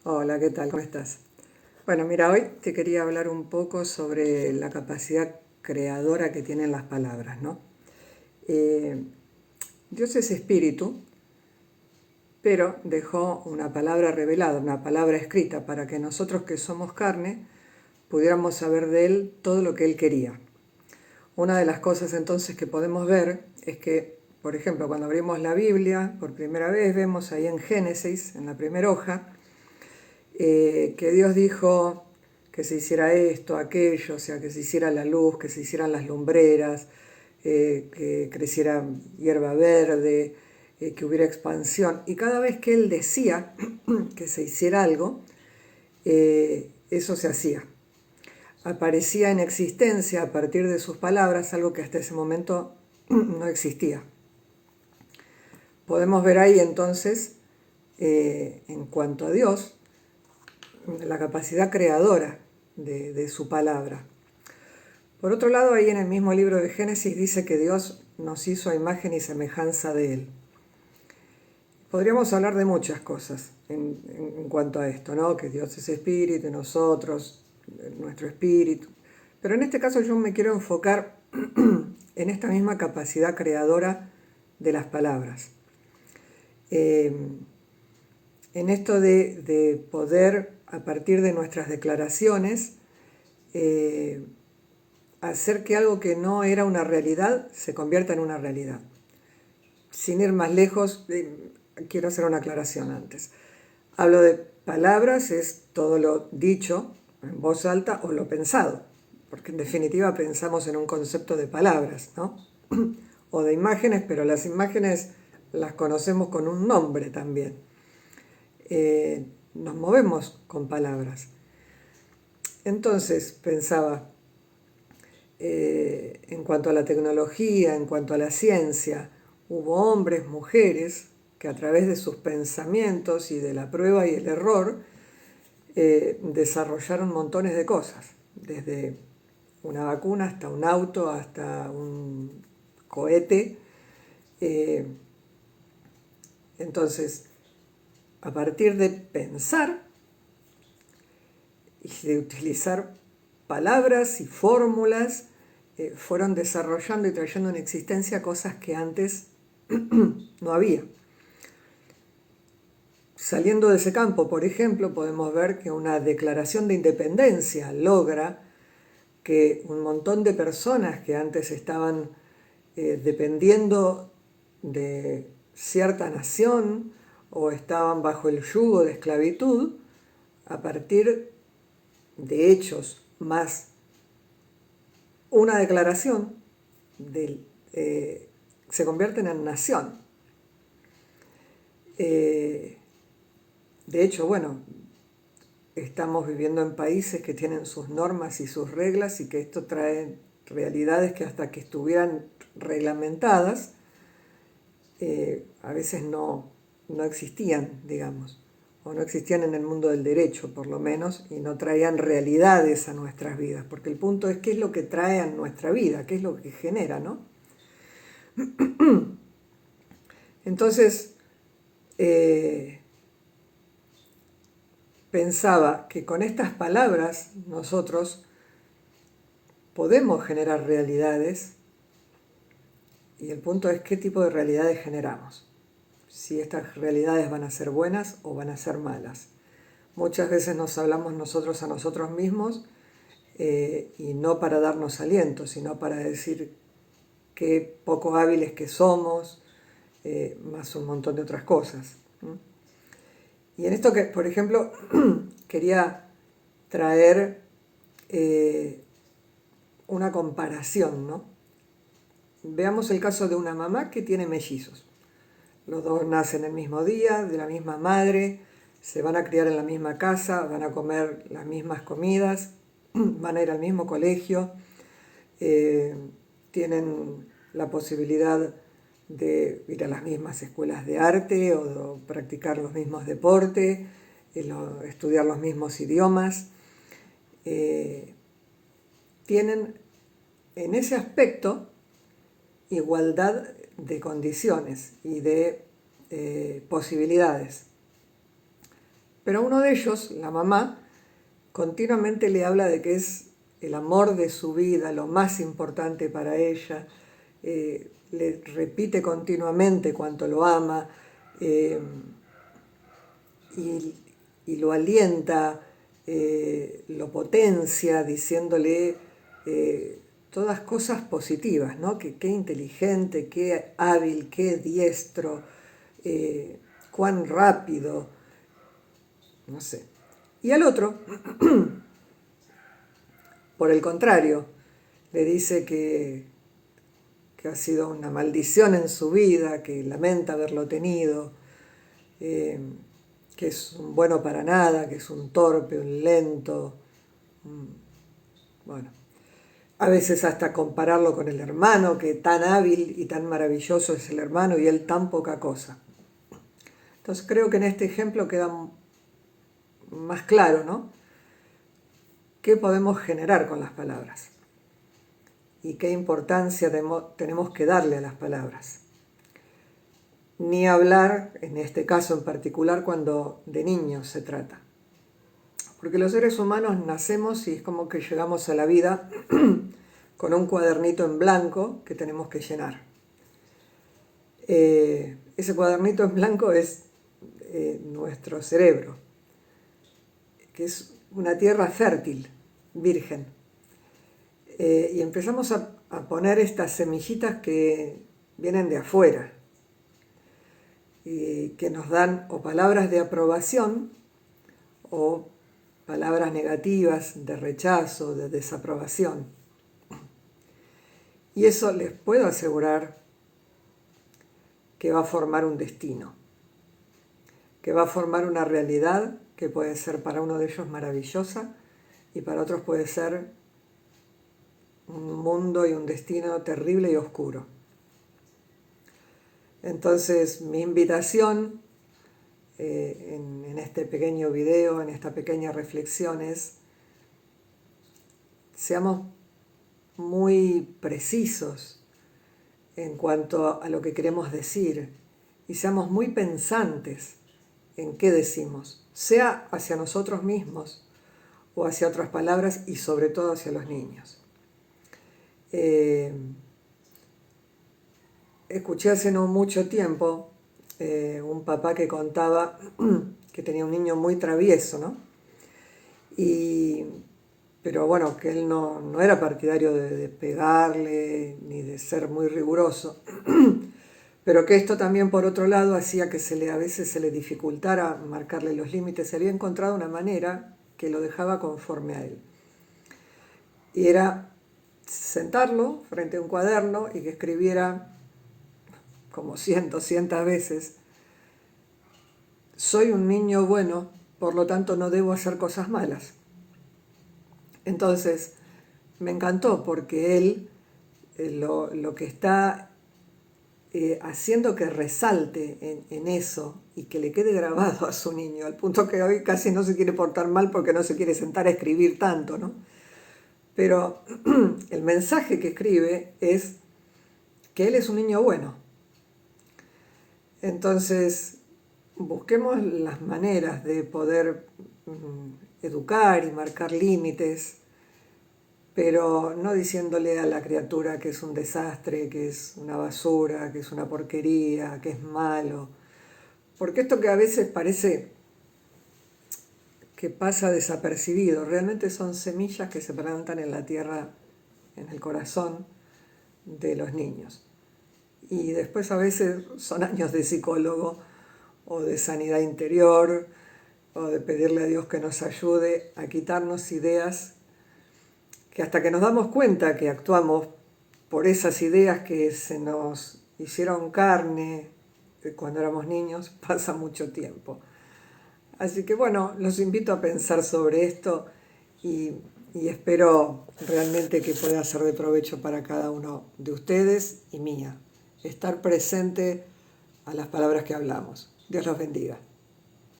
Hola, ¿qué tal? ¿Cómo estás? Bueno, mira, hoy te quería hablar un poco sobre la capacidad creadora que tienen las palabras, ¿no? Eh, Dios es espíritu, pero dejó una palabra revelada, una palabra escrita, para que nosotros que somos carne pudiéramos saber de Él todo lo que Él quería. Una de las cosas entonces que podemos ver es que, por ejemplo, cuando abrimos la Biblia por primera vez, vemos ahí en Génesis, en la primera hoja, que Dios dijo que se hiciera esto, aquello, o sea, que se hiciera la luz, que se hicieran las lumbreras, que creciera hierba verde, que hubiera expansión. Y cada vez que Él decía que se hiciera algo, eso se hacía. Aparecía en existencia a partir de sus palabras algo que hasta ese momento no existía. Podemos ver ahí entonces, en cuanto a Dios, la capacidad creadora de su palabra. Por otro lado, ahí en el mismo libro de Génesis dice que Dios nos hizo a imagen y semejanza de Él. Podríamos hablar de muchas cosas en cuanto a esto, ¿no? Que Dios es espíritu y nosotros, nuestro espíritu. Pero en este caso yo me quiero enfocar en esta misma capacidad creadora de las palabras. En esto de poder, a partir de nuestras declaraciones, hacer que algo que no era una realidad se convierta en una realidad. Sin ir más lejos, quiero hacer una aclaración antes. Hablo de palabras, es todo lo dicho en voz alta o lo pensado, porque en definitiva pensamos en un concepto de palabras, ¿no? O de imágenes, pero las imágenes las conocemos con un nombre también. Nos movemos con palabras. Entonces pensaba, en cuanto a la tecnología, en cuanto a la ciencia, hubo hombres, mujeres, que a través de sus pensamientos y de la prueba y el error, desarrollaron montones de cosas, desde una vacuna hasta un auto, hasta un cohete. Entonces, a partir de pensar y de utilizar palabras y fórmulas, fueron desarrollando y trayendo en existencia cosas que antes no había. Saliendo de ese campo, por ejemplo, podemos ver que una declaración de independencia logra que un montón de personas que antes estaban dependiendo de cierta nación o estaban bajo el yugo de esclavitud, a partir de hechos más una declaración se convierten en nación. De hecho, bueno, estamos viviendo en países que tienen sus normas y sus reglas y que esto trae realidades que hasta que estuvieran reglamentadas, a veces no existían, digamos, o no existían en el mundo del derecho, por lo menos, y no traían realidades a nuestras vidas, porque el punto es qué es lo que trae a nuestra vida, qué es lo que genera, ¿no? Entonces, pensaba que con estas palabras nosotros podemos generar realidades y el punto es qué tipo de realidades generamos. Si estas realidades van a ser buenas o van a ser malas. Muchas veces nos hablamos nosotros a nosotros mismos y no para darnos aliento, sino para decir qué poco hábiles que somos, más un montón de otras cosas. Y en esto que, por ejemplo, quería traer una comparación, ¿no? Veamos el caso de una mamá que tiene mellizos. Los dos nacen el mismo día, de la misma madre, se van a criar en la misma casa, van a comer las mismas comidas, van a ir al mismo colegio, tienen la posibilidad de ir a las mismas escuelas de arte o de practicar los mismos deportes, estudiar los mismos idiomas. Tienen en ese aspecto igualdad de condiciones y de posibilidades. Pero a uno de ellos, la mamá, continuamente le habla de que es el amor de su vida, lo más importante para ella, le repite continuamente cuánto lo ama, eh, y, y lo alienta, lo potencia, diciéndole todas cosas positivas, ¿no? Que qué inteligente, qué hábil, qué diestro, cuán rápido, no sé. Y al otro, por el contrario, le dice que ha sido una maldición en su vida, que lamenta haberlo tenido, que es un bueno para nada, que es un torpe, un lento. Bueno, a veces hasta compararlo con el hermano, que tan hábil y tan maravilloso es el hermano y él tan poca cosa. Entonces creo que en este ejemplo queda más claro, ¿no? ¿Qué podemos generar con las palabras? Y qué importancia tenemos que darle a las palabras. Ni hablar, en este caso en particular, cuando de niños se trata. Porque los seres humanos nacemos y es como que llegamos a la vida con un cuadernito en blanco que tenemos que llenar. Ese cuadernito en blanco es nuestro cerebro, que es una tierra fértil, virgen. Y empezamos a poner estas semillitas que vienen de afuera, y que nos dan o palabras de aprobación o palabras negativas de rechazo, de desaprobación. Y eso les puedo asegurar que va a formar un destino, que va a formar una realidad que puede ser para uno de ellos maravillosa y para otros puede ser un mundo y un destino terrible y oscuro. Entonces, mi invitación en este pequeño video, en esta pequeña reflexión es: seamos muy precisos en cuanto a lo que queremos decir y seamos muy pensantes en qué decimos, sea hacia nosotros mismos o hacia otras palabras y sobre todo hacia los niños. Escuché hace no mucho tiempo un papá que contaba que tenía un niño muy travieso, ¿no? Pero bueno, que él no era partidario de pegarle ni de ser muy riguroso, pero que esto también por otro lado hacía que a veces se le dificultara marcarle los límites. Se había encontrado una manera que lo dejaba conforme a él. Y era sentarlo frente a un cuaderno y que escribiera como 200 veces: soy un niño bueno, por lo tanto no debo hacer cosas malas. Entonces me encantó porque él lo que está haciendo que resalte en eso y que le quede grabado a su niño, al punto que hoy casi no se quiere portar mal porque no se quiere sentar a escribir tanto, ¿no? Pero el mensaje que escribe es que él es un niño bueno. Entonces, busquemos las maneras de poder educar y marcar límites, pero no diciéndole a la criatura que es un desastre, que es una basura, que es una porquería, que es malo. Porque esto que a veces parece que pasa desapercibido, realmente son semillas que se plantan en la tierra, en el corazón de los niños. Y después a veces son años de psicólogo o de sanidad interior o de pedirle a Dios que nos ayude a quitarnos ideas que hasta que nos damos cuenta que actuamos por esas ideas que se nos hicieron carne cuando éramos niños, pasa mucho tiempo. Así que bueno, los invito a pensar sobre esto y espero realmente que pueda ser de provecho para cada uno de ustedes y mía. Estar presente a las palabras que hablamos. Dios los bendiga.